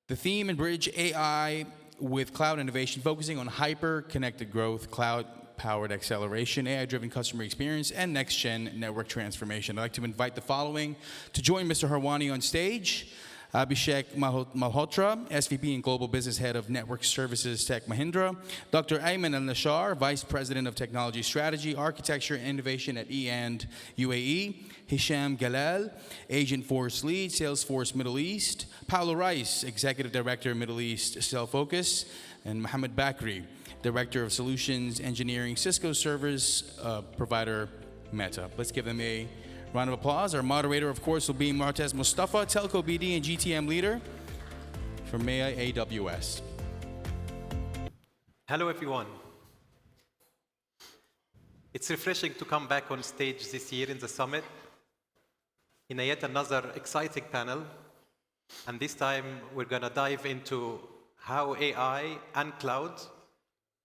The theme and bridge AI with cloud innovation, focusing on hyper-connected growth, cloud-powered acceleration, AI-driven customer experience, and next-gen network transformation. I'd like to invite the following to join Mr. Harwani on stage. Abhishek Malhotra, SVP and Global Business Head of Network Services Tech Mahindra. Dr. Ayman Al-Nashar, Vice President of Technology Strategy, Architecture, and Innovation at E&, UAE. Hisham Galal, Agent Force Lead, Salesforce Middle East. Paulo Rice, Executive Director, Middle East, Cellfocus. And Mohammed Bakri, Director of Solutions Engineering, Cisco Service Provider, Meta. Let's give them a round of applause. Our moderator, of course, will be Moataz Moustafa, Telco BD and GTM Leader from MEA AWS. Hello, everyone. It's refreshing to come back on stage this year in the summit in yet another exciting panel. And this time, we're going to dive into how AI and cloud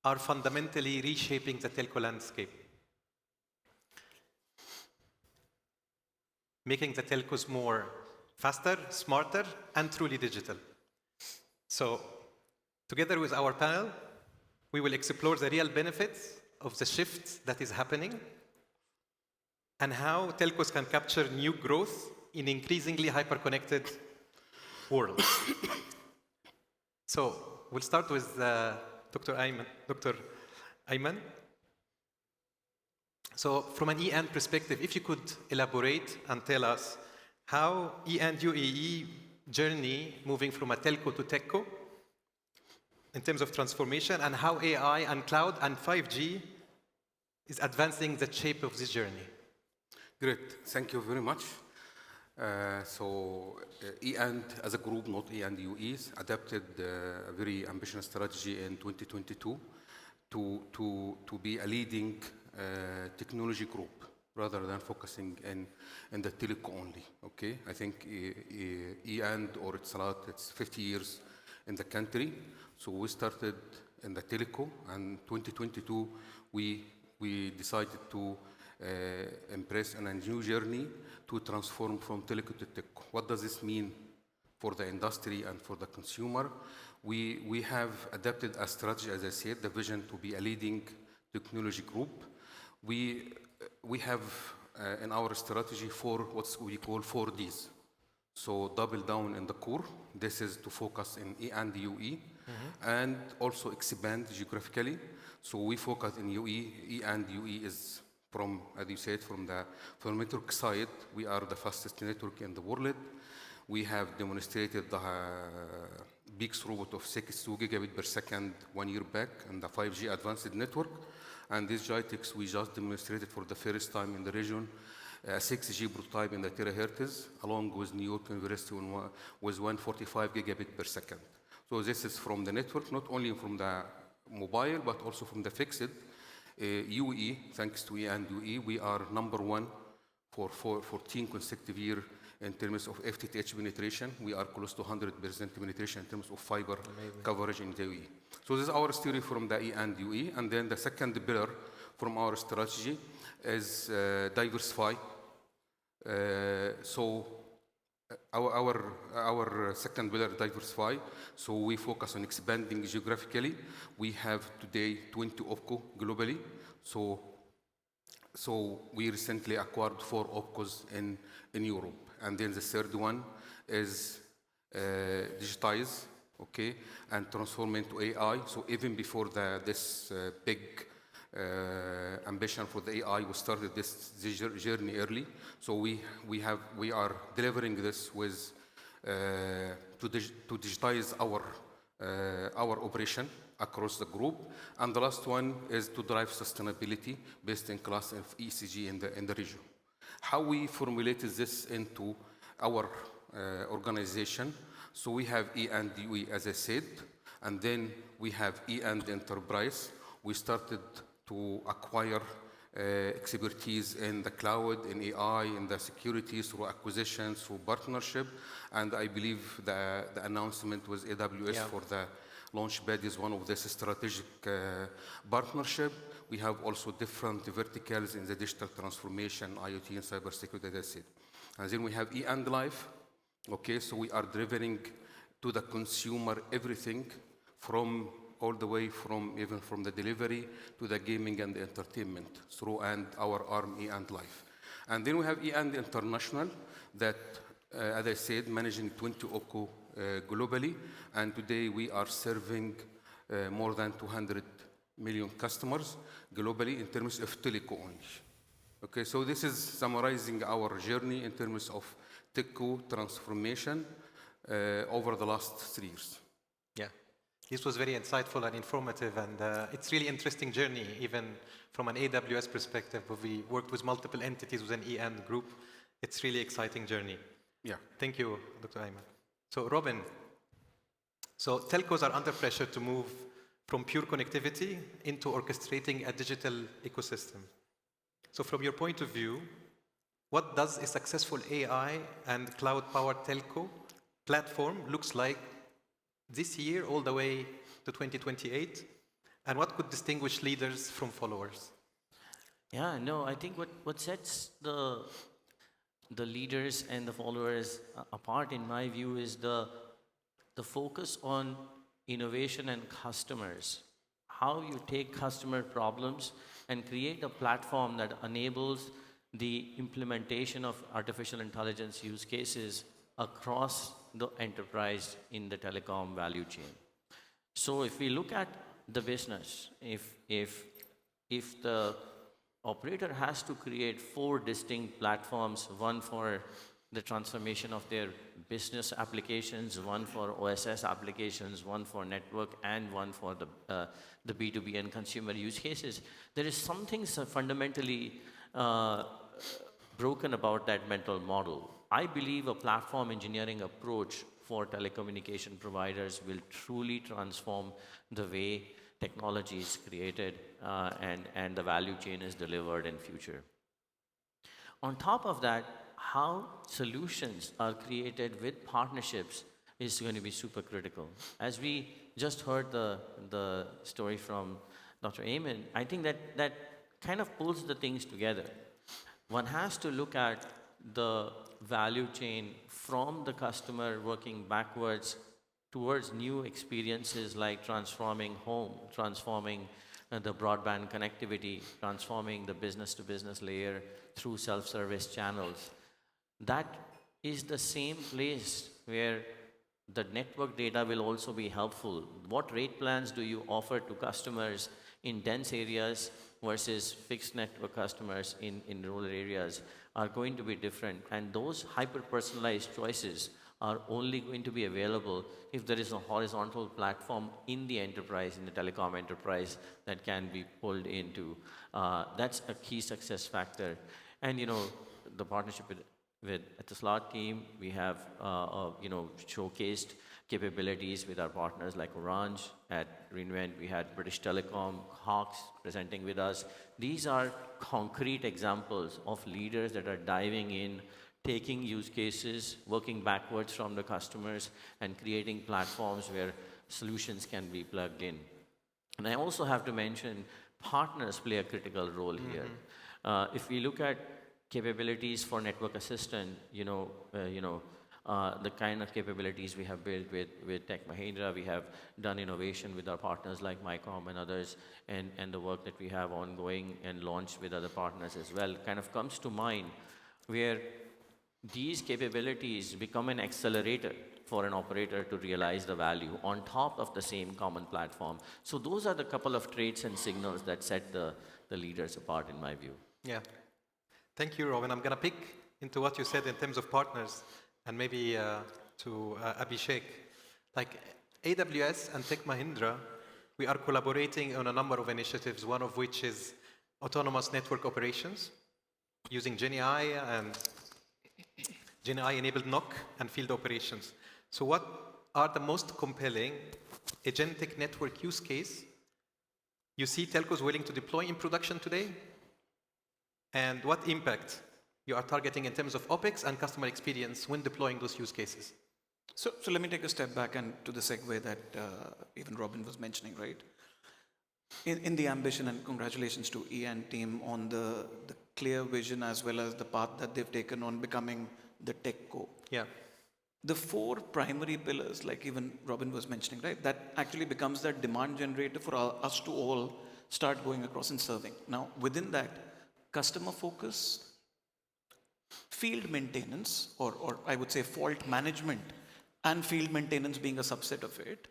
are fundamentally reshaping the telco landscape, making the telcos more faster, smarter, and truly digital. So, together with our panel, we will explore the real benefits of the shift that is happening and how telcos can capture new growth in increasingly hyper-connected world. So, we'll start with Dr. Ayman. So, from an E&, perspective, if you could elaborate and tell us how E& UAE journey moving from a telco to techco in terms of transformation, and how AI and cloud and 5G is advancing the shape of this journey. Great, thank you very much. E& as a group, not E& UAEs, adapted a very ambitious strategy in 2022 to be a leading technology group rather than focusing in the teleco only. Okay, I think E& or it's 50 years in the country. So we started in the teleco, and 2022 we decided to embrace a new journey to transform from teleco to techco. What does this mean for the industry and for the consumer? We have adapted a strategy, as I said, the vision to be a leading technology group. We have in our strategy what we call 4Ds. So double down in the core. This is to focus in E and UAE, and also expand geographically. So we focus in UAE. E and UAE is from, as you said, from the network side, we are the fastest network in the world. We have demonstrated the big throughput of 62 gigabit per second 1 year back in the 5G advanced network. And this GITEX we just demonstrated for the first time in the region, 6G prototype in the terahertz, along with New York University with 145 gigabit per second. So this is from the network, not only from the mobile, but also from the fixed. UAE, thanks to E and UAE, we are number one for 14 consecutive years in terms of FTTH penetration. We are close to 100% penetration in terms of fiber coverage in the UAE. So this is our story from the E and UAE. And then the second pillar from our strategy is diversify. Our second pillar, diversify. So we focus on expanding geographically. We have today 20 OPCO globally. So we recently acquired 4 OPCOs in Europe. And then the third one is digitize, okay, and transform into AI. So even before this big ambition for the AI, we started this journey early. So we are delivering this with to digitize our operation across the group. And the last one is to drive sustainability based in class of ECG in the region. How we formulated this into our organization. So we have E and UE, as I said, and then we have E and enterprise. We started to acquire expertise in the cloud, in AI, in the security, through acquisitions, through partnership. And I believe the announcement with AWS for the Launchpad is one of this strategic partnership. We have also different verticals in the digital transformation, IoT and cybersecurity, as I said. And then we have E and Life. Okay, so we are delivering to the consumer, everything from all the way from even from the delivery to the gaming and the entertainment through and our arm E&D Life. And then we have E&D International that, as I said, managing 20 OCO globally. And today we are serving more than 200 million customers globally in terms of teleco only. Okay, so this is summarizing our journey in terms of Telco transformation over the last 3 years. Yeah, this was very insightful and informative, and it's really interesting journey, even from an AWS perspective, where we worked with multiple entities within E&D group. It's really exciting journey. Yeah. Thank you, Dr. Ayman. So Robin, so telcos are under pressure to move from pure connectivity into orchestrating a digital ecosystem. So from your point of view, what does a successful AI and cloud-powered telco platform looks like this year all the way to 2028? And what could distinguish leaders from followers? Yeah, no, I think what sets the leaders and the followers apart, in my view, is the focus on innovation and customers. How you take customer problems and create a platform that enables the implementation of artificial intelligence use cases across the enterprise in the telecom value chain. So if we look at the business, if the operator has to create 4 distinct platforms, one for the transformation of their business applications, one for OSS applications, one for network, and one for the B2B and consumer use cases, there is something so fundamentally broken about that mental model. I believe a platform engineering approach for telecommunication providers will truly transform the way technology is created and the value chain is delivered in future. On top of that, how solutions are created with partnerships is going to be super critical. As we just heard the story from Dr. Ayman, I think that kind of pulls the things together. One has to look at the value chain from the customer working backwards towards new experiences like transforming home, transforming the broadband connectivity, transforming the business-to-business layer through self-service channels. That is the same place where the network data will also be helpful. What rate plans do you offer to customers in dense areas versus fixed network customers in rural areas are going to be different. And those hyper-personalized choices are only going to be available if there is a horizontal platform in the enterprise, in the telecom enterprise, that can be pulled into. That's a key success factor. And the partnership with the Slot team, we have showcased capabilities with our partners like Orange. At reInvent, we had British Telecom, Hawks presenting with us. These are concrete examples of leaders that are diving in, taking use cases, working backwards from the customers, and creating platforms where solutions can be plugged in. And I also have to mention partners play a critical role here. If we look at capabilities for network assistant, the kind of capabilities we have built with Tech Mahindra, we have done innovation with our partners like MyCom and others, and the work that we have ongoing and launched with other partners as well kind of comes to mind, where these capabilities become an accelerator for an operator to realize the value on top of the same common platform. So those are the couple of traits and signals that set the leaders apart, in my view. Yeah. Thank you, Robin. I'm going to pick into what you said in terms of partners, and maybe to Abhishek. Like AWS and Tech Mahindra, we are collaborating on a number of initiatives, one of which is autonomous network operations using GenAI and GenAI-enabled NOC and field operations. So what are the most compelling agentic network use case you see telcos willing to deploy in production today? And what impact you are targeting in terms of OpEx and customer experience when deploying those use cases? So let me take a step back and to the segue that even Robin was mentioning, right? In the ambition, and congratulations to E&D team on the clear vision as well as the path that they've taken on becoming the Techco. Yeah. the four primary pillars, like even Robin was mentioning, right, that actually becomes that demand generator for us to all start going across and serving. Now, within that, customer focus, field maintenance, or I would say fault management, and field maintenance being a subset of it,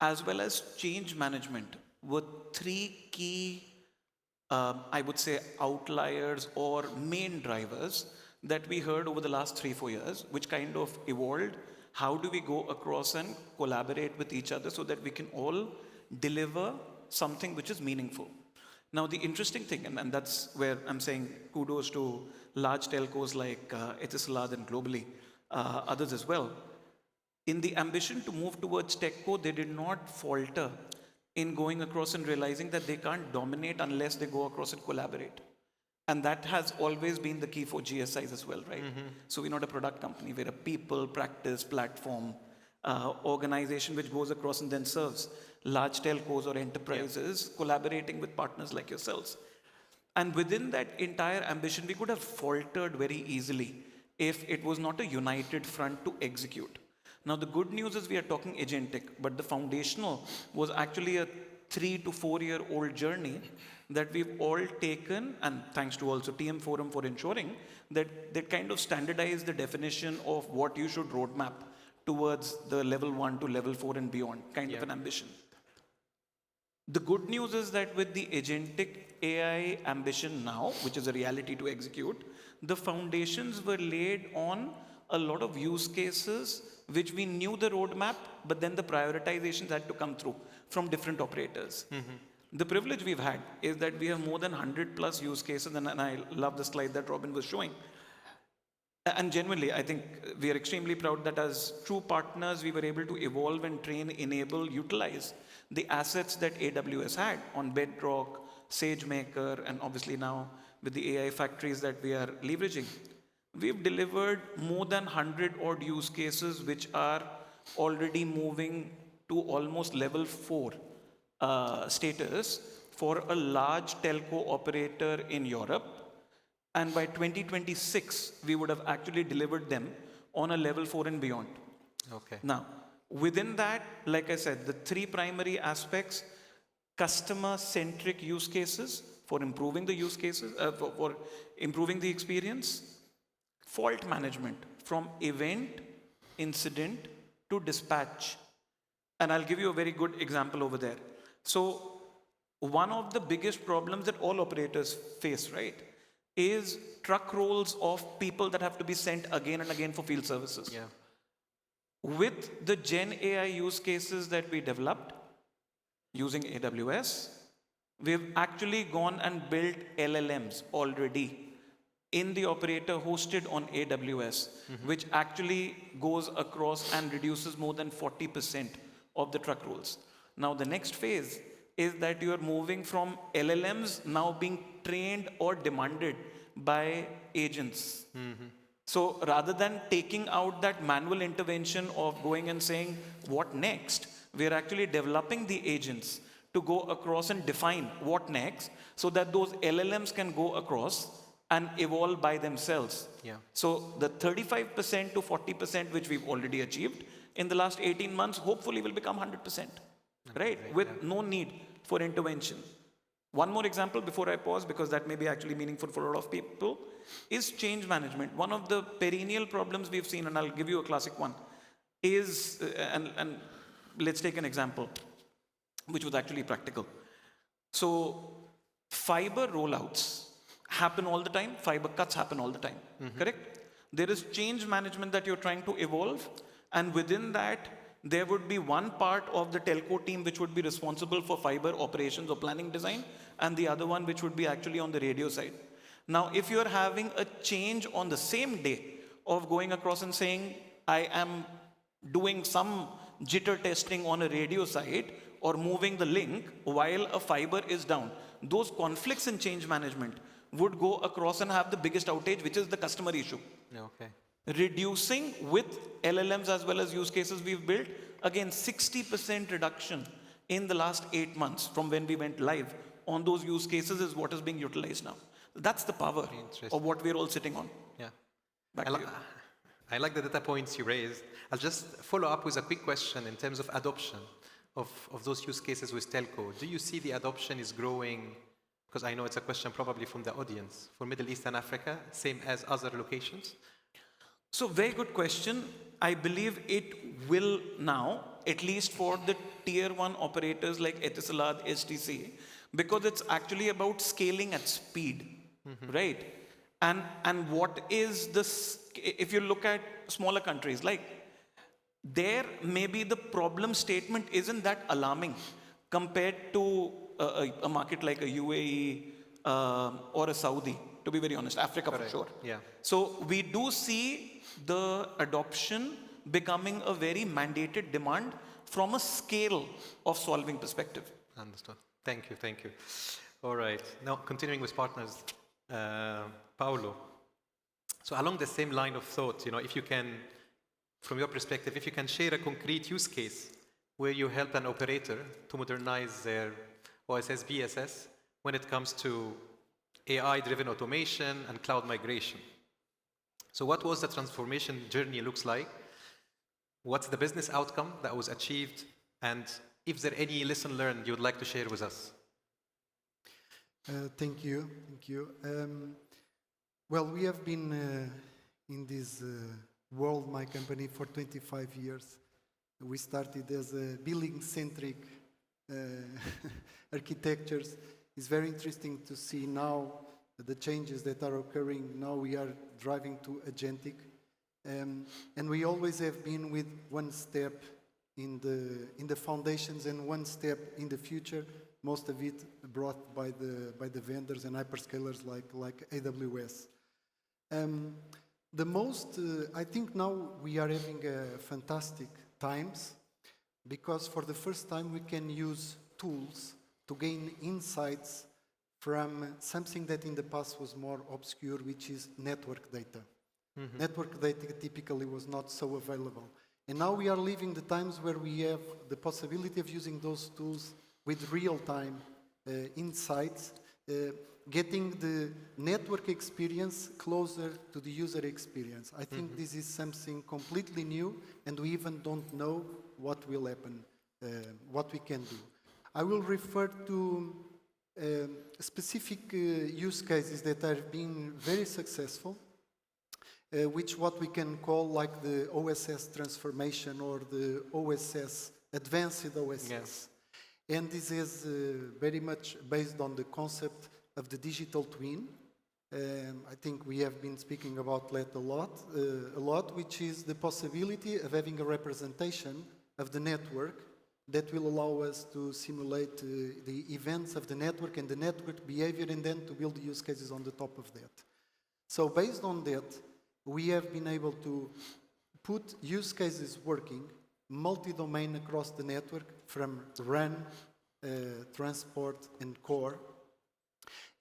as well as change management, were three key, I would say, outliers or main drivers that we heard over the last 3-4 years, which kind of evolved. How do we go across and collaborate with each other so that we can all deliver something which is meaningful? Now, the interesting thing, and that's where I'm saying kudos to large telcos like Etisalat and globally, others as well. In the ambition to move towards techco, they did not falter in going across and realizing that they can't dominate unless they go across and collaborate. And that has always been the key for GSIs as well, right? So we're not a product company. We're a people, practice, platform, organization which goes across and then serves large telcos or enterprises, collaborating with partners like yourselves. And within that entire ambition, we could have faltered very easily if it was not a united front to execute. Now, the good news is we are talking agentic, but the foundational was actually a 3 to 4 year old journey that we've all taken, and thanks to also TM Forum for ensuring that they kind of standardize the definition of what you should roadmap towards the level 1 to level 4 and beyond kind of an ambition. The good news is that with the agentic AI ambition now, which is a reality to execute, the foundations were laid on a lot of use cases which we knew the roadmap, but then the prioritizations had to come through from different operators. The privilege we've had is that we have more than 100 plus use cases, and I love the slide that Robin was showing. And genuinely, I think we are extremely proud that as true partners, we were able to evolve and train, enable, utilize the assets that AWS had on Bedrock, SageMaker, and obviously now with the AI factories that we are leveraging. We've delivered more than 100 odd use cases which are already moving to almost level 4 status for a large telco operator in Europe. And by 2026, we would have actually delivered them on a level 4 and beyond. Okay. Now, within that, like I said, the three primary aspects: customer-centric use cases for improving the use cases, for improving the experience; fault management from event, incident to dispatch. And I'll give you a very good example over there. So one of the biggest problems that all operators face, right, is truck rolls of people that have to be sent again and again for field services. Yeah. With the Gen AI use cases that we developed using AWS, we've actually gone and built LLMs already in the operator hosted on AWS, which actually goes across and reduces more than 40% of the truck rolls. Now, the next phase is that you are moving from LLMs now being trained or demanded by agents. So rather than taking out that manual intervention of going and saying, what next? We're actually developing the agents to go across and define what next so that those LLMs can go across and evolve by themselves. Yeah. So the 35% to 40% which we've already achieved in the last 18 months, hopefully will become 100%, right? With no need for intervention. One more example before I pause, because that may be actually meaningful for a lot of people, is change management. One of the perennial problems we've seen, and I'll give you a classic one, is, and let's take an example, which was actually practical. So fiber rollouts happen all the time, fiber cuts happen all the time, correct? There is change management that you're trying to evolve, and within that, there would be one part of the telco team which would be responsible for fiber operations or planning design, and the other one which would be actually on the radio side. Now, if you're having a change on the same day of going across and saying, I am doing some jitter testing on a radio side or moving the link while a fiber is down, those conflicts in change management would go across and have the biggest outage, which is the customer issue. Okay. Reducing with LLMs as well as use cases we've built, again, 60% reduction in the last 8 months from when we went live on those use cases is what is being utilized now. That's the power of what we're all sitting on. Yeah. Back to you. I like the data points you raised. I'll just follow up with a quick question in terms of adoption of those use cases with telco. Do you see the adoption is growing? Because I know it's a question probably from the audience for Middle East and Africa, same as other locations. So very good question. I believe it will now, at least for the tier 1 operators like Etisalat, STC, because it's actually about scaling at speed, right? And what is this, if you look at smaller countries, like there maybe the problem statement isn't that alarming compared to a market like a UAE or a Saudi, to be very honest, Africa for sure. Yeah. So we do see the adoption becoming a very mandated demand from a scale of solving perspective. Understood. Thank you, thank you. All right, now continuing with partners, Paolo. So along the same line of thought, if you can, from your perspective, if you can share a concrete use case where you help an operator to modernize their OSS, BSS when it comes to AI-driven automation and cloud migration. So what was the transformation journey looks like? What's the business outcome that was achieved? And if there any lesson learned you would like to share with us? Thank you. Well, we have been in this world, my company, for 25 years. We started as a billing-centric architectures. It's very interesting to see now the changes that are occurring. Now we are driving to agentic. And we always have been with one step in the foundations and one step in the future, most of it brought by the vendors and hyperscalers like AWS. I think now we are having fantastic times because for the first time we can use tools to gain insights from something that in the past was more obscure, which is network data. Network data typically was not so available. And now we are living the times where we have the possibility of using those tools with real-time insights, getting the network experience closer to the user experience. I think this is something completely new, and we even don't know what will happen, what we can do. I will refer to specific use cases that are being very successful, which what we can call like the OSS transformation or the OSS, advanced OSS. Yes. And this is very much based on the concept of the digital twin. I think we have been speaking about that a lot, which is the possibility of having a representation of the network that will allow us to simulate the events of the network and the network behavior, and then to build use cases on the top of that. So based on that, we have been able to put use cases working multi-domain across the network from RAN, transport, and core.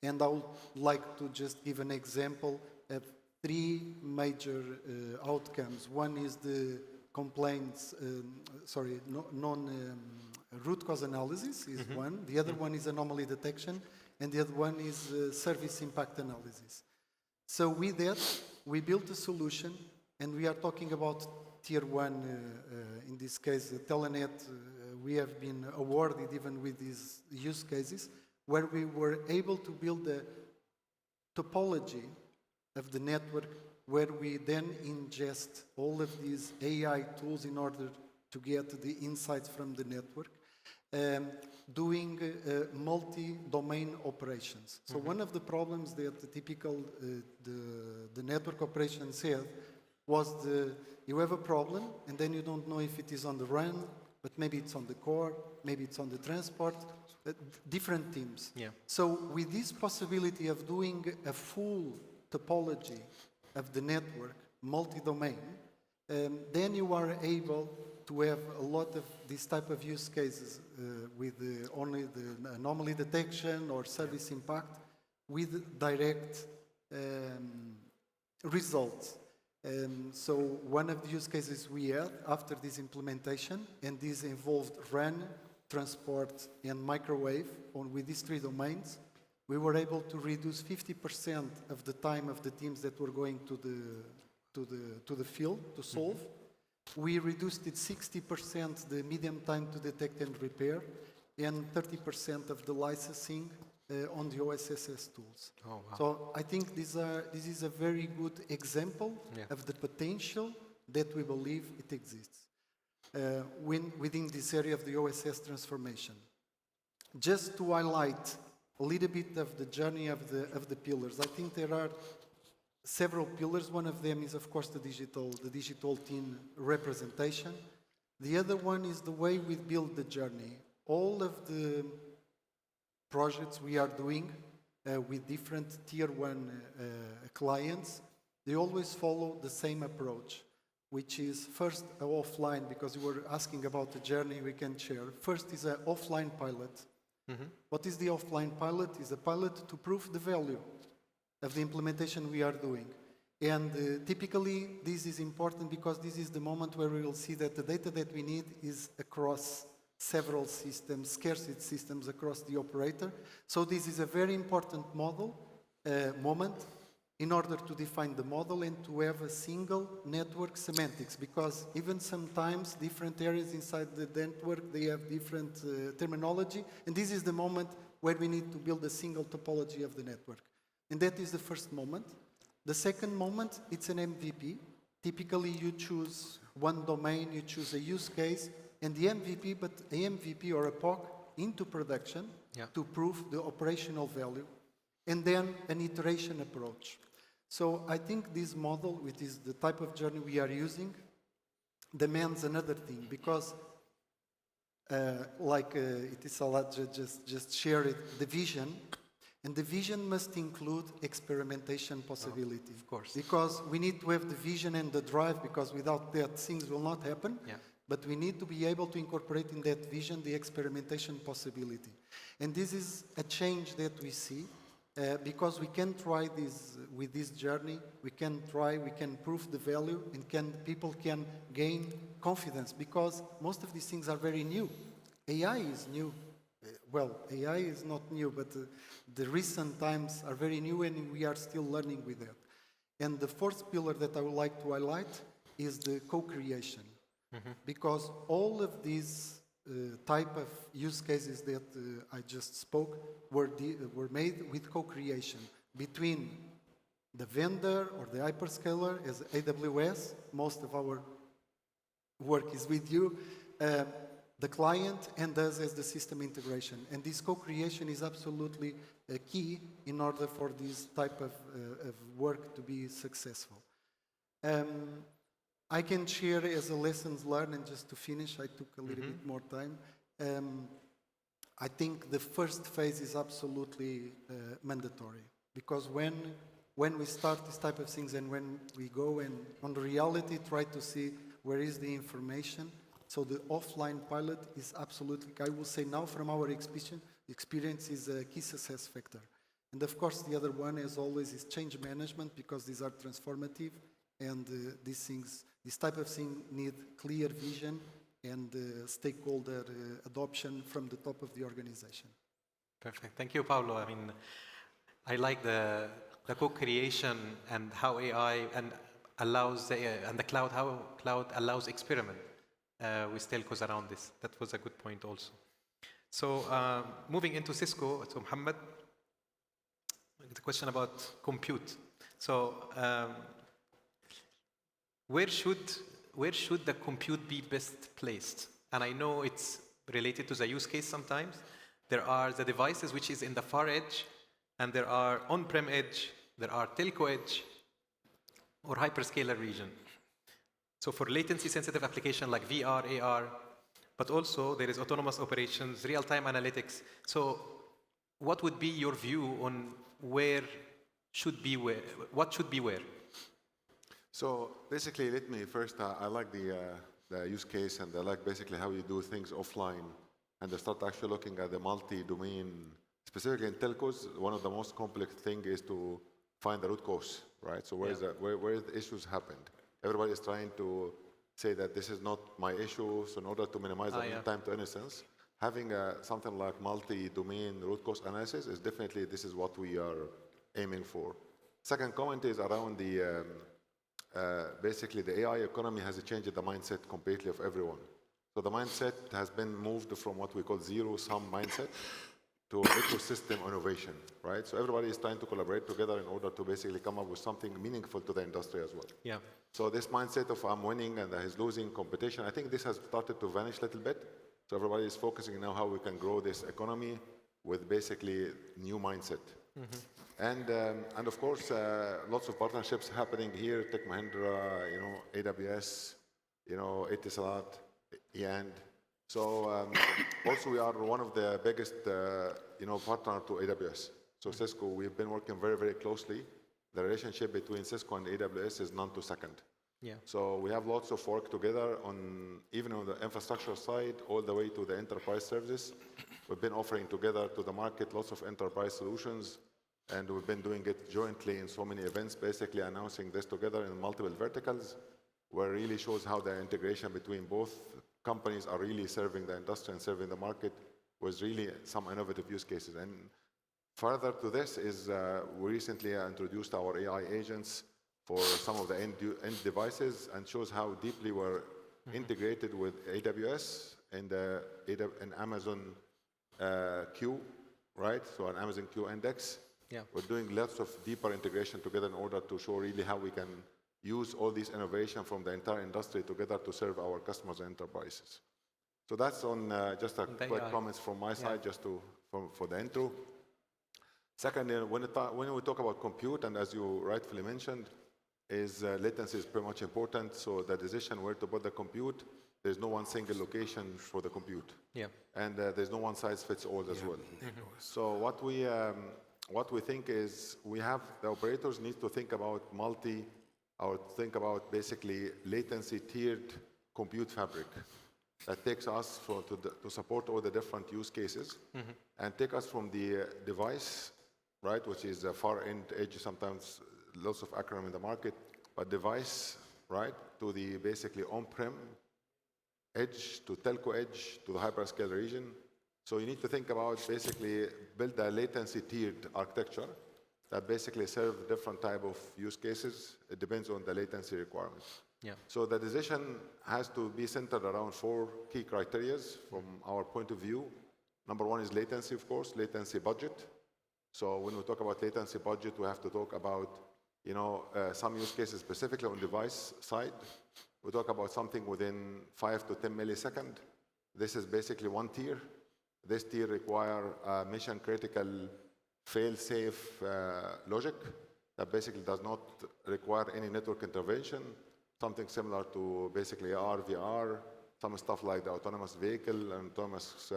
And I would like to just give an example of 3 major outcomes. One is the complaints, root cause analysis is one. The other one is anomaly detection, and the other one is service impact analysis. So with that, we built a solution, and we are talking about tier 1, in this case, Telenet. We have been awarded even with these use cases, where we were able to build a topology of the network, where we then ingest all of these AI tools in order to get the insights from the network, doing multi-domain operations. So one of the problems that the typical the network operations had was you have a problem, and then you don't know if it is on the RAN, but maybe it's on the core, maybe it's on the transport, different teams. Yeah. So with this possibility of doing a full topology of the network, multi-domain, then you are able to have a lot of this type of use cases with only the anomaly detection or service impact with direct results. So one of the use cases we had after this implementation, and this involved RAN, transport, and microwave, with these 3 domains, we were able to reduce 50% of the time of the teams that were going to to the field to solve. We reduced it 60% the medium time to detect and repair, and 30% of the licensing on the OSSS tools. Oh, wow. So I think this is a very good example of the potential that we believe it exists within this area of the OSS transformation. Just to highlight a little bit of the journey of the pillars, I think there are several pillars. One of them is, of course, the digital twin representation. The other one is the way we build the journey. All of the projects we are doing with different tier 1 clients, they always follow the same approach, which is first offline, because you were asking about the journey we can share. First is an offline pilot. What is the offline pilot? Is a pilot to prove the value of the implementation we are doing. And typically, this is important because this is the moment where we will see that the data that we need is across several systems, scarcity systems across the operator. So this is a very important moment in order to define the model and to have a single network semantics, because even sometimes different areas inside the network, they have different terminology, and this is the moment where we need to build a single topology of the network. And that is the first moment. The second moment, it's an MVP. Typically, you choose one domain, you choose a use case, and the MVP, but a MVP or a POC into production to prove the operational value, and then an iteration approach. So I think this model, which is the type of journey we are using, demands another thing, because it is a lot just share it, the vision, and the vision must include experimentation possibility. Of course. Because we need to have the vision and the drive, because without that, things will not happen. Yeah. But we need to be able to incorporate in that vision the experimentation possibility. And this is a change that we see, because we can try this with this journey, we can prove the value, and people can gain confidence, because most of these things are very new. AI is new. Well, AI is not new, but the recent times are very new, and we are still learning with that. And the fourth pillar that I would like to highlight is the co-creation. Because all of these type of use cases that I just spoke were made with co-creation between the vendor or the hyperscaler as AWS. Most of our work is with you, the client, and us as the system integration. And this co-creation is absolutely key in order for this type of work to be successful. I can share as a lessons learned, and just to finish, I took a little bit more time. I think the first phase is absolutely mandatory, because when we start this type of things and when we go and on the reality try to see where is the information, so the offline pilot is absolutely, I will say now from our experience is a key success factor. And of course the other one, as always, is change management, because these are transformative, and this type of thing need clear vision and stakeholder adoption from the top of the organization. Perfect. Thank you, Paulo. I mean, I like the co-creation and how AI allows and the cloud, how cloud allows experiment with telcos around this. That was a good point also. So moving into Cisco, so Mohammed, the question about compute. So where should the compute be best placed? And I know it's related to the use case sometimes. There are the devices which is in the far edge, and there are on-prem edge, there are telco edge, or hyperscaler region. So for latency sensitive application like VR, AR, but also there is autonomous operations, real-time analytics. So what would be your view on what should be where? So basically, let me first, I like the use case, and I like basically how you do things offline, and I start actually looking at the multi-domain. Specifically in telcos, one of the most complex things is to find the root cause, right? So where the issues happened. Everybody is trying to say that this is not my issue, so in order to minimize the time to innocence, having something like multi-domain root cause analysis is definitely, this is what we are aiming for. Second comment is around basically the AI economy has changed the mindset completely of everyone. So the mindset has been moved from what we call zero-sum mindset to ecosystem innovation, right? So everybody is trying to collaborate together in order to basically come up with something meaningful to the industry as well. Yeah. So this mindset of I'm winning and he's losing competition, I think this has started to vanish a little bit. So everybody is focusing now how we can grow this economy with basically new mindset. And of course, lots of partnerships happening here, Tech Mahindra, AWS, Etisalat, and so also we are one of the biggest, partner to AWS. So Cisco, we've been working very, very closely. The relationship between Cisco and AWS is none to second. Yeah. So we have lots of work together even on the infrastructure side, all the way to the enterprise services. We've been offering together to the market lots of enterprise solutions, and we've been doing it jointly in so many events, basically announcing this together in multiple verticals, where it really shows how the integration between both companies are really serving the industry and serving the market with really some innovative use cases. And further to this is we recently introduced our AI agents for some of the end devices and shows how deeply we're integrated with AWS and Amazon Q, right? So an Amazon Q index. Yeah. We're doing lots of deeper integration together in order to show really how we can use all these innovation from the entire industry together to serve our customers and enterprises. So that's on just a quick comments from my side, just for the intro. Second, when we talk about compute, and as you rightfully mentioned, is latency is pretty much important. So the decision where to put the compute, there's no one single location for the compute. Yeah. And there's no one size fits all as well. So what we think is we have the operators need to think about basically latency tiered compute fabric that takes us to support all the different use cases and take us from the device, right, which is the far end edge, sometimes lots of acronym in the market, but device, right, to the basically on-prem edge, to telco edge, to the hyperscale region. So you need to think about basically build a latency tiered architecture that basically serve different type of use cases. It depends on the latency requirements. Yeah. So the decision has to be centered around 4 key criteria from our point of view. Number one is latency, of course, latency budget. So when we talk about latency budget, we have to talk about some use cases specifically on device side. We talk about something within 5 to 10 milliseconds. This is basically one tier. This tier require mission critical fail-safe logic that basically does not require any network intervention. Something similar to basically AR, VR, some stuff like the autonomous vehicle and autonomous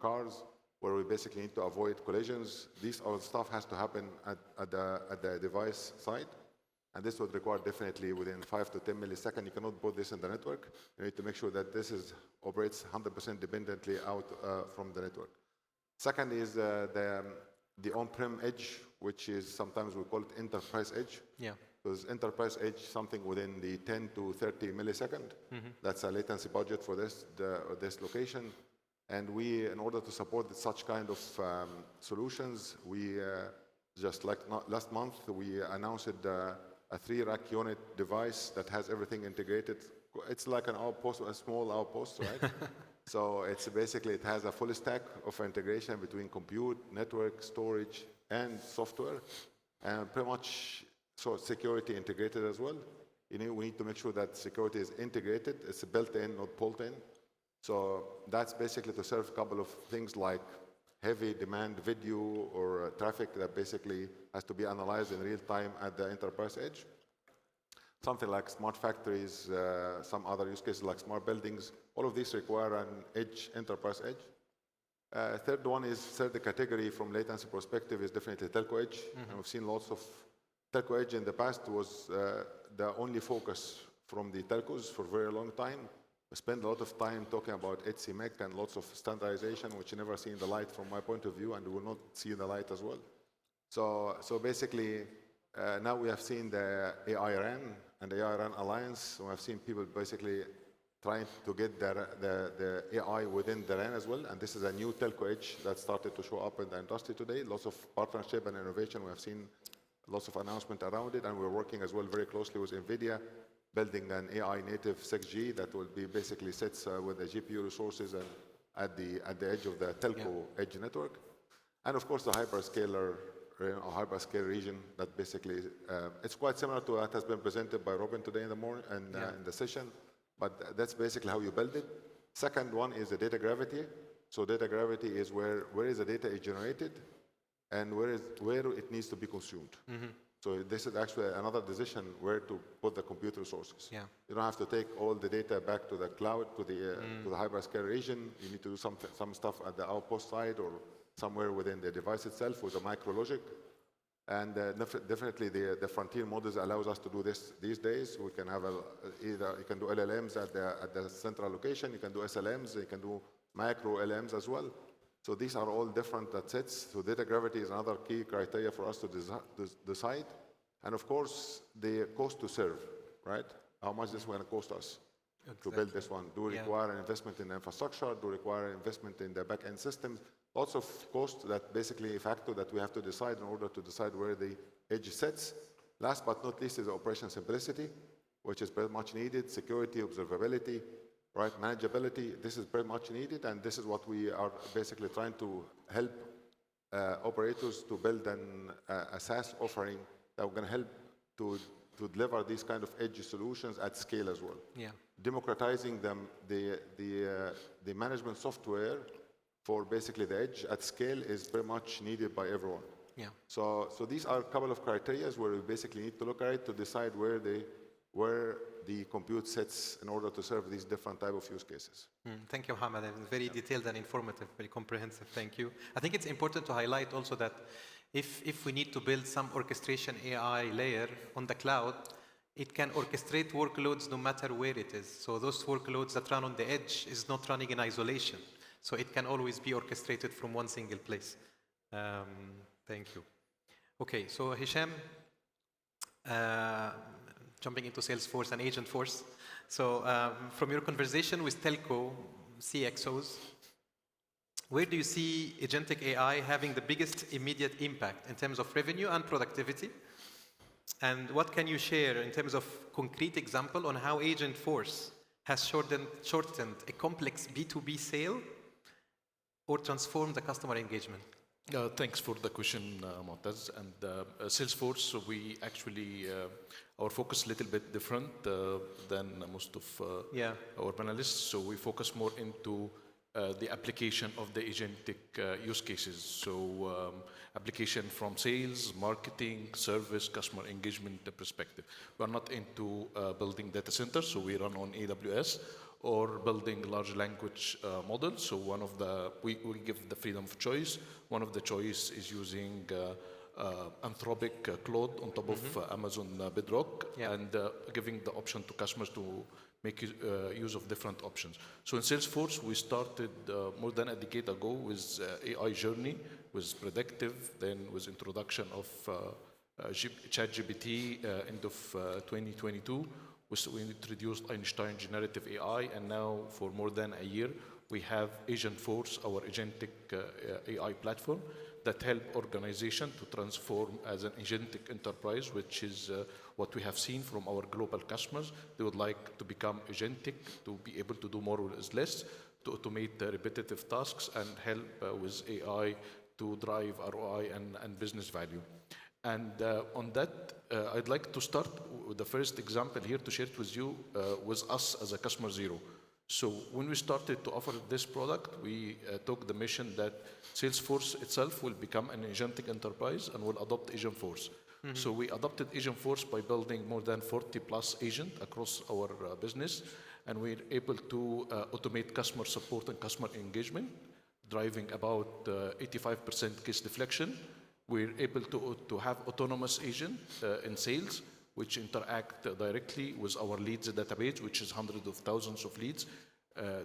cars, where we basically need to avoid collisions. This all stuff has to happen at the device side. And this would require definitely within 5 to 10 milliseconds. You cannot put this in the network. You need to make sure that this operates 100% dependently out from the network. Second is the on-prem edge, which is sometimes we call it enterprise edge. Yeah. So this enterprise edge, something within the 10 to 30 milliseconds. That's a latency budget for this location. And we, in order to support such kind of solutions, we just like last month, we announced a 3-rack unit device that has everything integrated. It's like an outpost, a small outpost, right? So it's basically, it has a full stack of integration between compute, network, storage, and software, and pretty much so security integrated as well. We need to make sure that security is integrated. It's built in, not pulled in. So that's basically to serve a couple of things like heavy demand video or traffic that basically has to be analyzed in real time at the enterprise edge. Something like smart factories, some other use cases like smart buildings. All of these require an edge, enterprise edge. Third category from latency perspective is definitely telco edge. And we've seen lots of telco edge in the past was the only focus from the telcos for a very long time. We spend a lot of time talking about HCMEC and lots of standardization, which you never see in the light from my point of view, and will not see in the light as well. So basically, now we have seen the AI-RAN and the AI-RAN Alliance. We have seen people basically trying to get the AI within the RAN as well. And this is a new telco edge that started to show up in the industry today. Lots of partnership and innovation we have seen lots of announcement around it, and we're working as well very closely with NVIDIA, building an AI native 6G that will be basically sits with the GPU resources and at the edge of the telco edge network. And of course, the hyperscaler hyperscale region that basically, it's quite similar to what has been presented by Robin today in the morning and in the session, but that's basically how you build it. Second one is the data gravity. So data gravity is where is the data is generated and where it needs to be consumed. So this is actually another decision where to put the compute resources. Yeah. You don't have to take all the data back to the cloud, to the hyperscale region. You need to do some stuff at the outpost side or somewhere within the device itself with a micro logic. And definitely the frontier models allows us to do this these days. We can have either you can do LLMs at the central location, you can do SLMs, you can do micro LMs as well. So these are all different sets. So data gravity is another key criteria for us to decide. And of course, the cost to serve, right? How much this is going to cost us to build this one? Do we require an investment in infrastructure? Do we require investment in the back-end systems? Lots of costs that basically a factor that we have to decide in order to decide where the edge sits. Last but not least is operation simplicity, which is very much needed. Security, observability, right? Manageability, this is very much needed, and this is what we are basically trying to help operators to build a SaaS offering that are going to help to deliver these kind of edge solutions at scale as well. Yeah. Democratizing them, the management software for basically the edge at scale is very much needed by everyone. Yeah. So these are a couple of criteria where we basically need to look at it to decide where the compute sits in order to serve these different type of use cases. Thank you, Mohammed. Very detailed and informative, very comprehensive. Thank you. I think it's important to highlight also that if we need to build some orchestration AI layer on the cloud, it can orchestrate workloads no matter where it is. So those workloads that run on the edge is not running in isolation. So it can always be orchestrated from one single place. Thank you. Okay, so Hisham, jumping into Salesforce and Agentforce. So from your conversation with Telco CXOs, where do you see agentic AI having the biggest immediate impact in terms of revenue and productivity? And what can you share in terms of concrete example on how Agentforce has shortened a complex B2B sale or transformed the customer engagement? Thanks for the question, Moataz. And Salesforce, so we actually, our focus is a little bit different than most of our panelists. So we focus more into the application of the agentic use cases. So application from sales, marketing, service, customer engagement perspective. We're not into building data centers, so we run on AWS, or building large language models. So one of we give the freedom of choice. One of the choice is using Anthropic Claude on top of Amazon Bedrock, and giving the option to customers to make use of different options. So in Salesforce, we started more than a decade ago with AI journey, with predictive, then with introduction of ChatGPT end of 2022. We introduced Einstein Generative AI, and now for more than a year, we have Agentforce, our agentic AI platform that help organization to transform as an agentic enterprise, which is what we have seen from our global customers. They would like to become agentic, to be able to do more with less, to automate the repetitive tasks and help with AI to drive ROI and business value. And on that, I'd like to start with the first example here to share it with you was us as a customer zero. So when we started to offer this product, we took the mission that Salesforce itself will become an agentic enterprise and will adopt Agentforce. So we adopted Agentforce by building more than 40 plus agents across our business, and we're able to automate customer support and customer engagement, driving about 85% case deflection. We're able to have autonomous agent in sales, which interact directly with our leads database, which is hundreds of thousands of leads,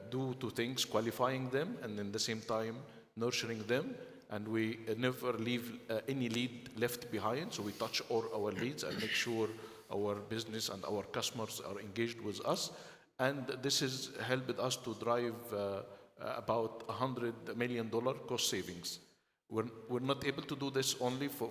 do two things, qualifying them, and in the same time, nurturing them. And we never leave any lead left behind. So we touch all our leads and make sure our business and our customers are engaged with us. And this has helped us to drive about $100 million cost savings. We're not able to do this only for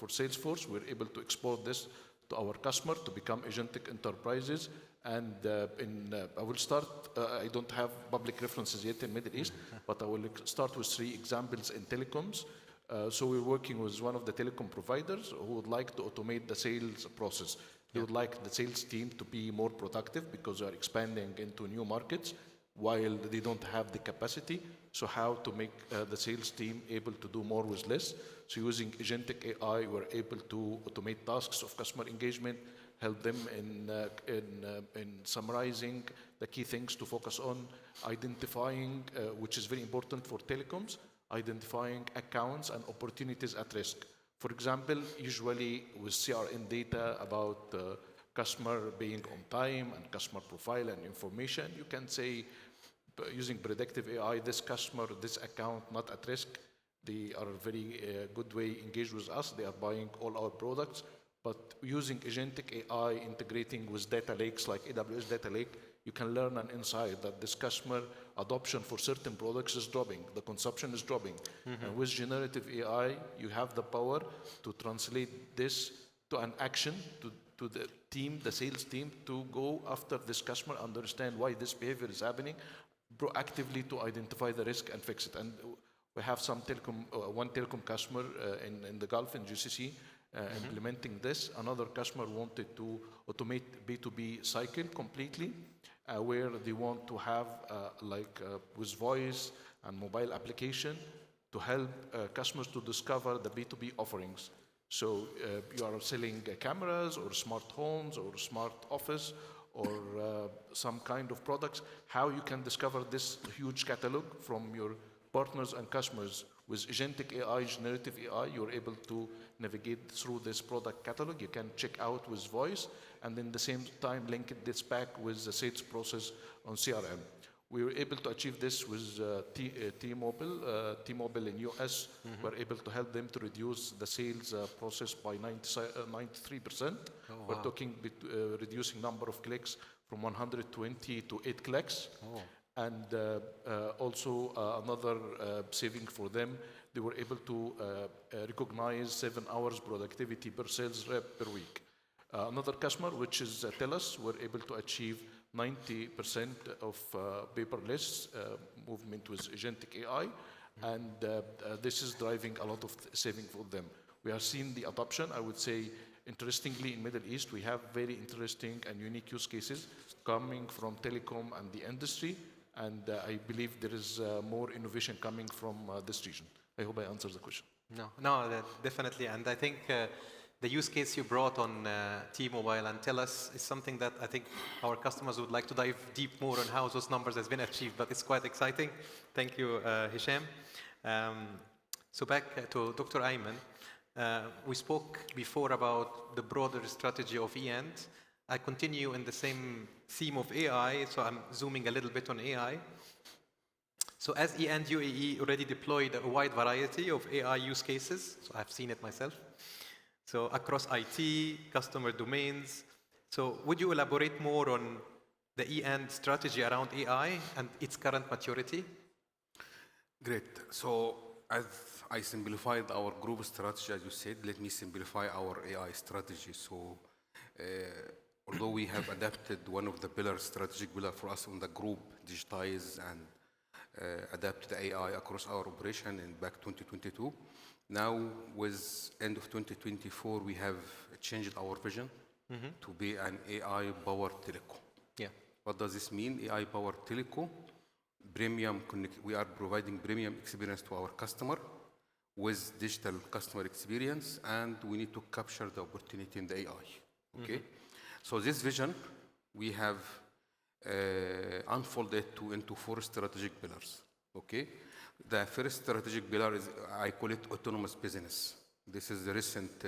Salesforce. We're able to export this to our customer to become agentic enterprises. And I will start, I don't have public references yet in Middle East, but I will start with 3 examples in telecoms. So we're working with one of the telecom providers who would like to automate the sales process. They would like the sales team to be more productive because they are expanding into new markets while they don't have the capacity. So how to make the sales team able to do more with less. So using agentic AI, we're able to automate tasks of customer engagement, help them in summarizing the key things to focus on, identifying, which is very important for telecoms, identifying accounts and opportunities at risk. For example, usually with CRM data about customer being on time and customer profile and information, you can say, using predictive AI, this customer, this account, not at risk. They are very good way engaged with us. They are buying all our products. But using agentic AI, integrating with data lakes like AWS Data Lake, you can learn an insight that this customer adoption for certain products is dropping, the consumption is dropping. And with generative AI, you have the power to translate this to an action, to the team, the sales team, to go after this customer, understand why this behavior is happening, proactively to identify the risk and fix it. And we have some one telecom customer in the Gulf, in GCC, implementing this. Another customer wanted to automate B2B cycle completely, where they want to have with voice and mobile application to help customers to discover the B2B offerings. So you are selling cameras or smart homes or smart office or some kind of products, how you can discover this huge catalog from your partners and customers. With agentic AI, generative AI, you're able to navigate through this product catalog. You can check out with voice, and then the same time link this back with the sales process on CRM. We were able to achieve this with T-Mobile. T-Mobile in US were able to help them to reduce the sales process by 93%. We're talking reducing number of clicks from 120 to 8 clicks. And also another saving for them, they were able to recognize 7 hours productivity per sales rep per week. Another customer, which is Telcos, were able to achieve 90% of paperless movement with agentic AI, and this is driving a lot of saving for them. We are seeing the adoption. I would say, interestingly, in Middle East, we have very interesting and unique use cases coming from telecom and the industry, and I believe there is more innovation coming from this region. I hope I answered the question. No, definitely. And I think the use case you brought on T-Mobile and Telus is something that I think our customers would like to dive deep more on how those numbers has been achieved, but it's quite exciting. Thank you, Hisham. So back to Dr. Ayman. We spoke before about the broader strategy of e-end. I continue in the same theme of AI, so I'm zooming a little bit on AI. So as e-end UAE already deployed a wide variety of AI use cases, so I've seen it myself. So across IT, customer domains. So would you elaborate more on the e-end strategy around AI and its current maturity? Great. So as I simplified our group strategy, as you said, let me simplify our AI strategy. So although we have adapted one of the strategic pillars for us on the group, digitize and adapt the AI across our operation in back 2022. Now, with end of 2024, we have changed our vision to be an AI-powered telco. Yeah. What does this mean? AI-powered telco, we are providing premium experience to our customer with digital customer experience, and we need to capture the opportunity in the AI. Okay. So this vision we have unfolded into 4 strategic pillars. Okay. The first strategic pillar is, I call it autonomous business. This is the recent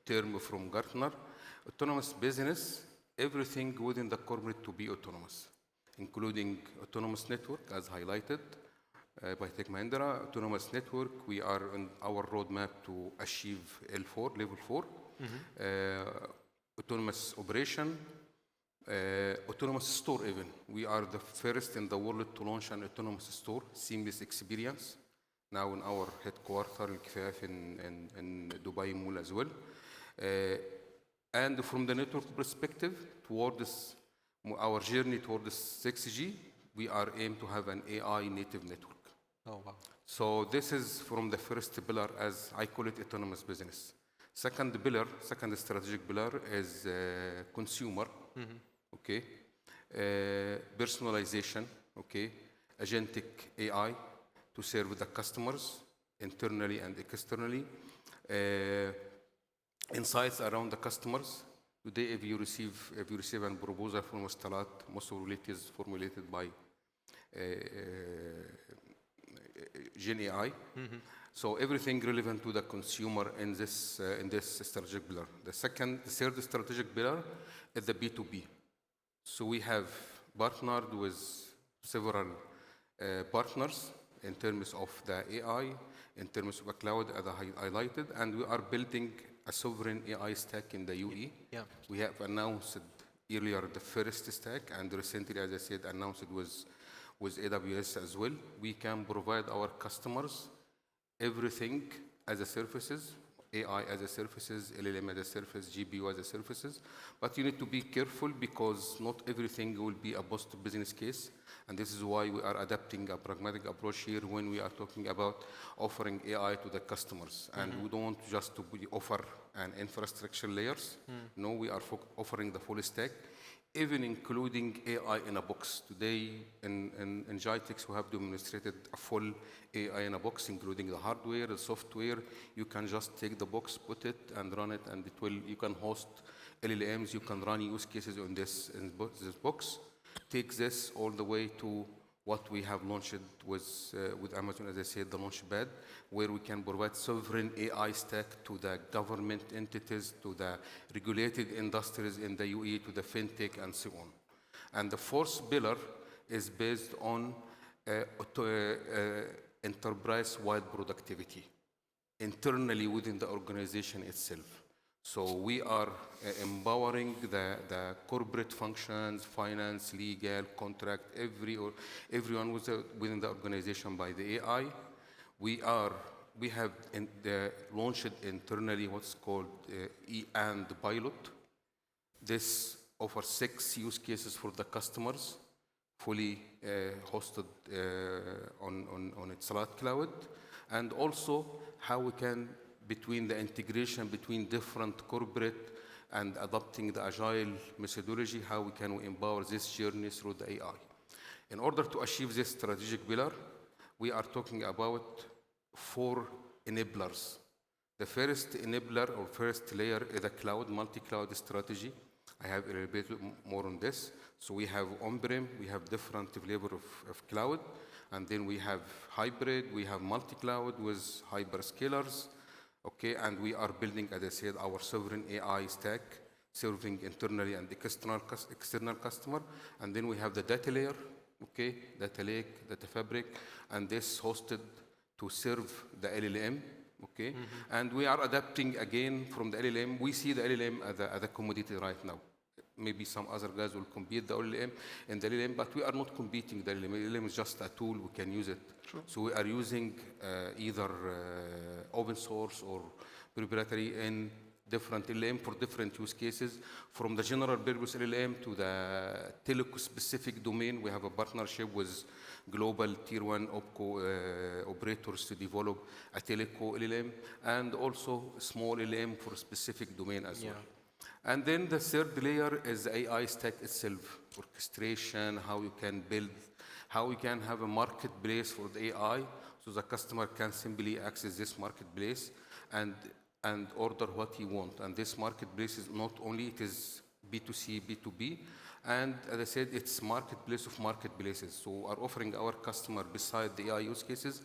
term from Gartner. Autonomous business, everything within the corporate to be autonomous, including autonomous network, as highlighted by Tech Mahindra. Autonomous network, we are on our roadmap to achieve L4, level 4. Autonomous operation, autonomous store even. We are the first in the world to launch an autonomous store, seamless experience. now in our headquarters in Dubai Mall as well. And from the network perspective, towards our journey towards 6G, we are aimed to have an AI native network. Oh, wow. So this is from the first pillar, as I call it, autonomous business. Second strategic pillar is consumer, okay, personalization, okay, agentic AI to serve the customers internally and externally, insights around the customers. Today, if you receive a proposal from Stalat, most of it is formulated by Gen AI. So everything relevant to the consumer in this strategic pillar. The third strategic pillar is the B2B. So we have partnered with several partners in terms of the AI, in terms of a cloud, as I highlighted, and we are building a sovereign AI stack in the UAE. Yeah. We have announced earlier the first stack, and recently, as I said, announced it with AWS as well. We can provide our customers everything as a services, AI as a services, LLM as a service, GPU as a services. But you need to be careful because not everything will be a positive business case. And this is why we are adapting a pragmatic approach here when we are talking about offering AI to the customers. And we don't want just to offer an infrastructure layers. No, we are offering the full stack, even including AI in a box. Today in GITEX, we have demonstrated a full AI in a box, including the hardware, the software. You can just take the box, put it, and run it, and you can host LLMs, you can run use cases in this box. Take this all the way to what we have launched with Amazon, as I said, the Launchpad, where we can provide sovereign AI stack to the government entities, to the regulated industries in the UAE, to the fintech, and so on. And the fourth pillar is based on enterprise-wide productivity internally within the organization itself. So we are empowering the corporate functions, finance, legal, contract, everyone within the organization by the AI. We have launched internally what's called E&D pilot. This offers 6 use cases for the customers, fully hosted on its Salat Cloud, and also how we can between the integration between different corporate and adopting the agile methodology, how we can empower this journey through the AI. In order to achieve this strategic pillar, we are talking about 4 enablers. The first enabler or first layer is a cloud, multi-cloud strategy. I have a little bit more on this. So we have on-prem, we have different flavor of cloud, and then we have hybrid, we have multi-cloud with hyperscalers. Okay, and we are building, as I said, our sovereign AI stack, serving internally and external customer. And then we have the data layer, okay, data lake, data fabric, and this hosted to serve the LLM, okay. And we are adapting again from the LLM. We see the LLM as a commodity right now. Maybe some other guys will compete the LLM and the LLM, but we are not competing the LLM. LLM is just a tool, we can use it. Sure. So we are using either open source or proprietary in different LLM for different use cases. From the general purpose LLM to the telco specific domain, we have a partnership with global tier 1 OPCO operators to develop a teleco LLM and also small LLM for a specific domain as well. And then the third layer is the AI stack itself, orchestration, how you can build, how you can have a marketplace for the AI, so the customer can simply access this marketplace and order what he wants. And this marketplace is not only, it is B2C, B2B, and as I said, it's marketplace of marketplaces. So we are offering our customer, beside the AI use cases,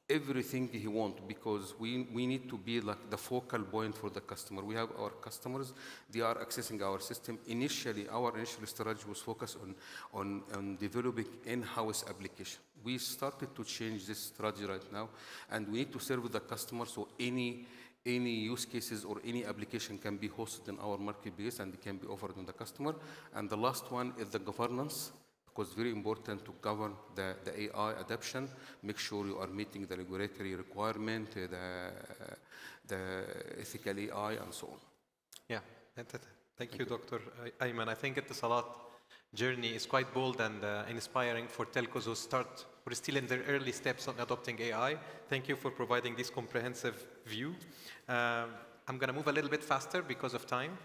everything he wants, because we need to be like the focal point for the customer. We have our customers, they are accessing our system. Initially, our initial strategy was focused on developing in-house application. We started to change this strategy right now, and we need to serve the customer, so any use cases or any application can be hosted in our marketplace and it can be offered on the customer. And the last one is the governance, because very important to govern the AI adoption, make sure you are meeting the regulatory requirement, the ethical AI, and so on. Yeah, thank you, Dr. Ayman. I think Etisalat journey is quite bold and inspiring for telcos who are still in their early steps on adopting AI. Thank you for providing this comprehensive view. I'm going to move a little bit faster because of time.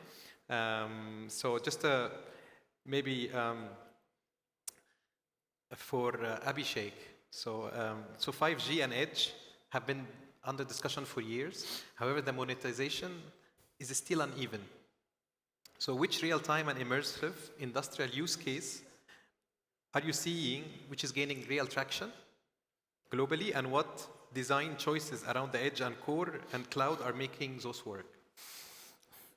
So just maybe for Abhishek. So 5G and Edge have been under discussion for years. However, the monetization is still uneven. So which real-time and immersive industrial use case are you seeing which is gaining real traction globally, and what design choices around the edge and core and cloud are making those work?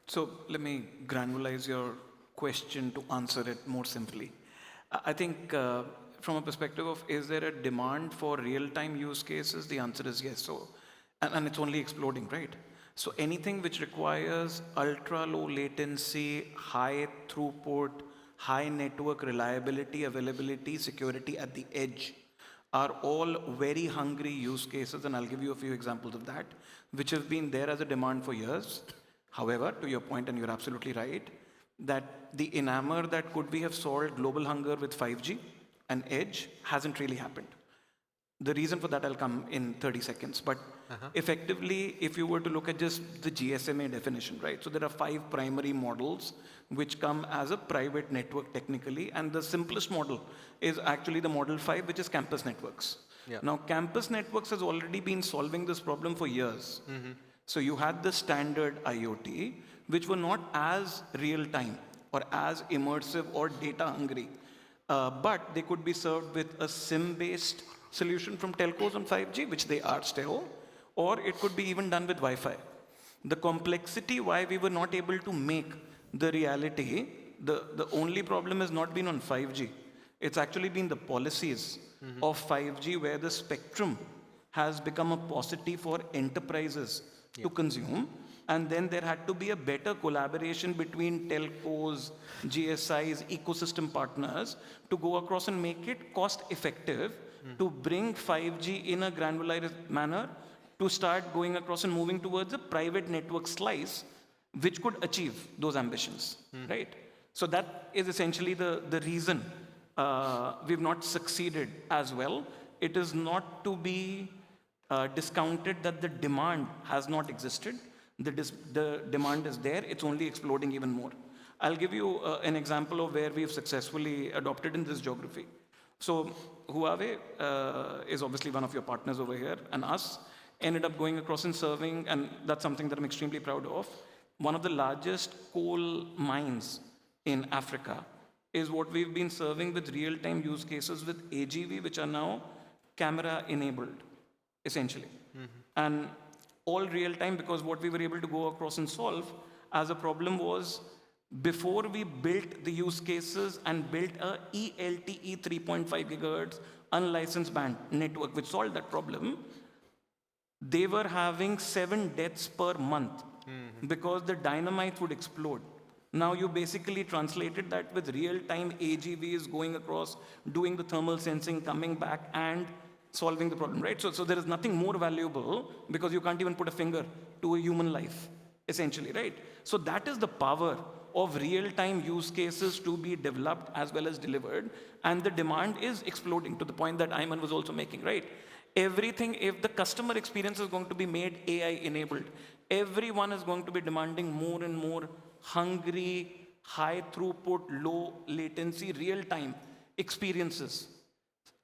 So let me granularize your question to answer it more simply. I think from a perspective of is there a demand for real-time use cases, the answer is yes. So, and it's only exploding, right? So anything which requires ultra low latency, high throughput, high network reliability, availability, security at the edge are all very hungry use cases, and I'll give you a few examples of that, which have been there as a demand for years. However, to your point, and you're absolutely right, that the enamor that could we have solved global hunger with 5G and edge hasn't really happened. The reason for that I'll come in 30 seconds, but effectively, if you were to look at just the GSMA definition, right? So there are 5 primary models which come as a private network technically, and the simplest model is actually the model 5, which is campus networks. Yeah. Now, campus networks has already been solving this problem for years. So you had the standard IoT, which were not as real-time or as immersive or data hungry, but they could be served with a SIM-based solution from telcos on 5G, which they are still, or it could be even done with Wi-Fi. The complexity why we were not able to make the reality, the only problem has not been on 5G. It's actually been the policies of 5G where the spectrum has become a paucity for enterprises to consume. And then there had to be a better collaboration between telcos, GSIs, ecosystem partners to go across and make it cost effective to bring 5G in a granular manner to start going across and moving towards a private network slice which could achieve those ambitions, right? So that is essentially the reason we've not succeeded as well. It is not to be discounted that the demand has not existed. The demand is there, it's only exploding even more. I'll give you an example of where we've successfully adopted in this geography. So Huawei is obviously one of your partners over here, and us ended up going across and serving, and that's something that I'm extremely proud of. One of the largest coal mines in Africa is what we've been serving with real-time use cases with AGV, which are now camera-enabled, essentially. And all real-time, because what we were able to go across and solve as a problem was, before we built the use cases and built a ELTE 3.5 gigahertz unlicensed band network, which solved that problem, they were having 7 deaths per month because the dynamite would explode. Now you basically translated that with real-time AGVs going across, doing the thermal sensing, coming back and solving the problem, right? So there is nothing more valuable because you can't even put a finger to a human life, essentially, right? So that is the power of real-time use cases to be developed as well as delivered, and the demand is exploding to the point that Ayman was also making, right? Everything, if the customer experience is going to be made AI-enabled, everyone is going to be demanding more and more hungry, high throughput, low latency, real-time experiences.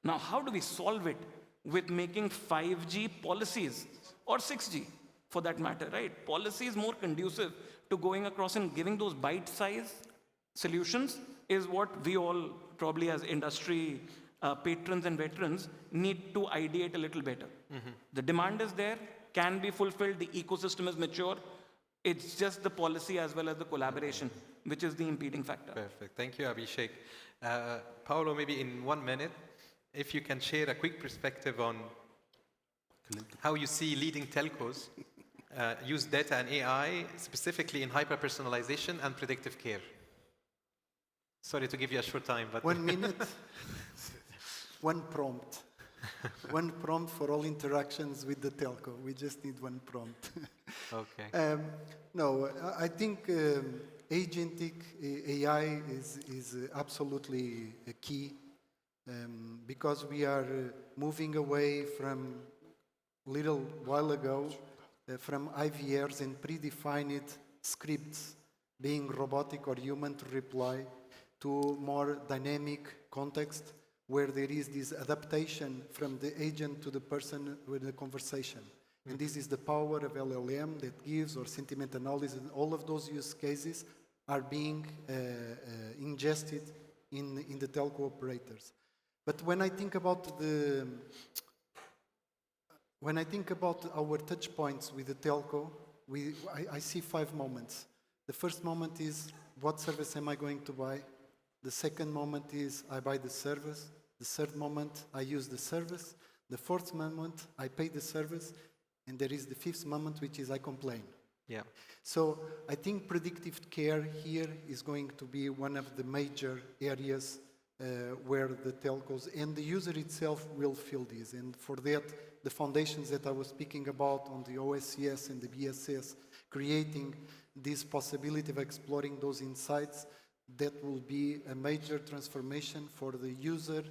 Now, how do we solve it? With making 5G policies, or 6G for that matter, right? Policies more conducive to going across and giving those bite-sized solutions is what we all probably as industry patrons and veterans need to ideate a little better. The demand is there, can be fulfilled, the ecosystem is mature. It's just the policy as well as the collaboration, which is the impeding factor. Perfect. Thank you, Abhishek. Paolo, maybe in 1 minute, if you can share a quick perspective on how you see leading telcos use data and AI, specifically in hyper-personalization and predictive care. Sorry to give you a short time, but 1 minute, one prompt. One prompt for all interactions with the telco. We just need one prompt. okay. No, I think agentic AI is absolutely a key because we are moving away from little while ago from IVRs and predefined scripts being robotic or human to reply to more dynamic context where there is this adaptation from the agent to the person with the conversation. And this is the power of LLM that gives, or sentiment analysis, and all of those use cases are being ingested in the telco operators. But when I think about our touch points with the telco, I see 5 moments. The first moment is, what service am I going to buy? The second moment is, I buy the service. The third moment, I use the service. The fourth moment, I pay the service. And there is the fifth moment, which is I complain. Yeah. So I think predictive care here is going to be one of the major areas where the telcos and the user itself will feel this. And for that, the foundations that I was speaking about on the OSCS and the BSS, creating this possibility of exploring those insights, that will be a major transformation for the usage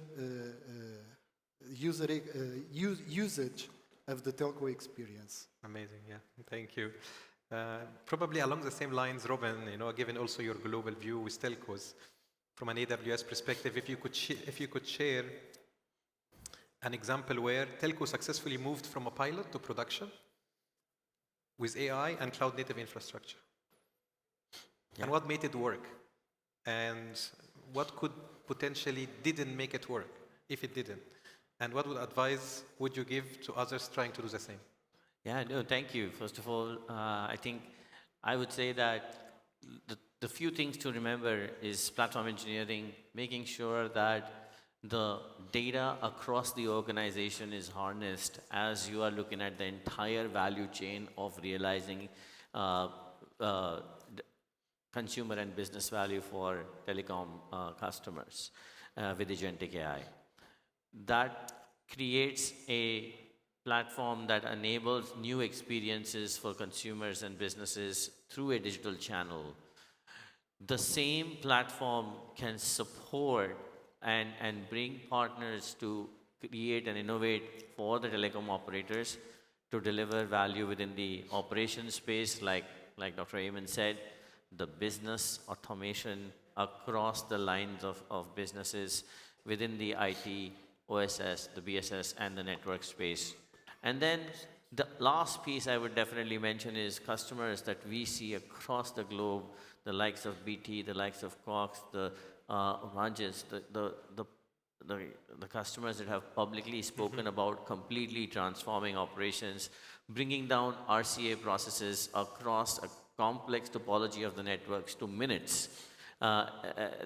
of the telco experience. Amazing, yeah. Thank you. Probably along the same lines, Robin, given also your global view with telcos, from an AWS perspective, if you could share an example where telco successfully moved from a pilot to production with AI and cloud-native infrastructure. Yeah. And what made it work? And what could potentially didn't make it work, if it didn't? And what advice would you give to others trying to do the same? Yeah, no, thank you. First of all, I think I would say that the few things to remember is platform engineering, making sure that the data across the organization is harnessed as you are looking at the entire value chain of realizing consumer and business value for telecom customers with agentic AI. That creates a platform that enables new experiences for consumers and businesses through a digital channel. The same platform can support and bring partners to create and innovate for the telecom operators to deliver value within the operations space, like Dr. Ayman said, the business automation across the lines of businesses within the IT, OSS, the BSS, and the network space. And then the last piece I would definitely mention is customers that we see across the globe, the likes of BT, the likes of Cox, the Rajas, the customers that have publicly spoken about completely transforming operations, bringing down RCA processes across a complex topology of the networks to minutes.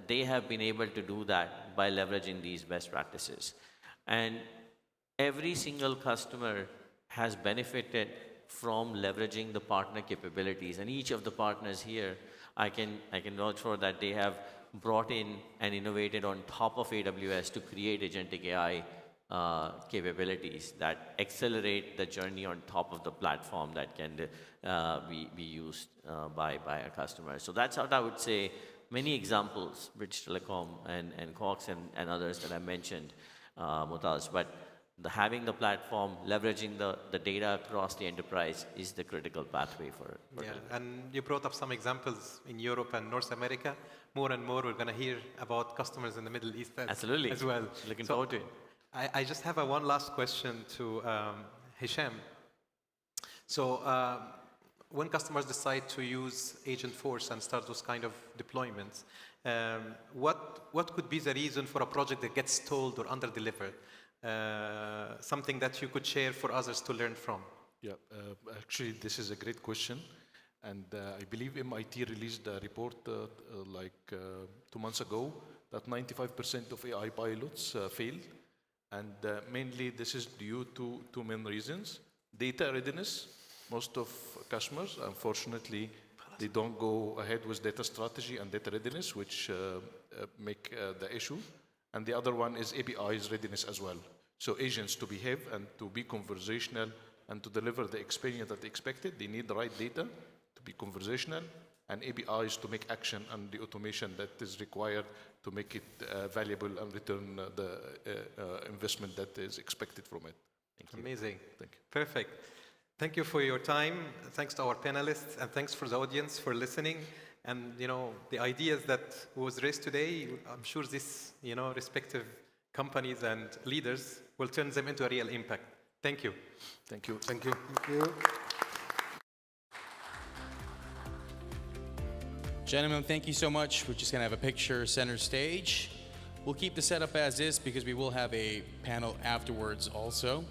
They have been able to do that by leveraging these best practices. And every single customer has benefited from leveraging the partner capabilities. And each of the partners here, I can vouch for that they have brought in and innovated on top of AWS to create agentic AI capabilities that accelerate the journey on top of the platform that can be used by our customers. So that's what I would say. Many examples, British Telecom and Cox and others that I mentioned, Moataz, but having the platform, leveraging the data across the enterprise is the critical pathway for yeah, and you brought up some examples in Europe and North America. More and more, we're going to hear about customers in the Middle East Absolutely. As well. Looking forward to it. I just have one last question to Hisham. So when customers decide to use Agent Force and start those kind of deployments, what could be the reason for a project that gets stalled or under-delivered? Something that you could share for others to learn from. Yeah, actually, this is a great question. And I believe MIT released a report 2 months ago that 95% of AI pilots failed. And mainly this is due to two main reasons. Data readiness. Most of customers, unfortunately, they don't go ahead with data strategy and data readiness, which make the issue. And the other one is API's readiness as well. So agents to behave and to be conversational and to deliver the experience that they expected, they need the right data to be conversational, and APIs to make action and the automation that is required to make it valuable and return the investment that is expected from it. Thank you. Amazing. Thank you. Perfect. Thank you for your time. Thanks to our panelists, and thanks for the audience for listening. And the ideas that was raised today, I'm sure these respective companies and leaders will turn them into a real impact. Thank you. Thank you. Thank you. Thank you. Gentlemen, thank you so much. We're just going to have a picture center stage. We'll keep the setup as is because we will have a panel afterwards also.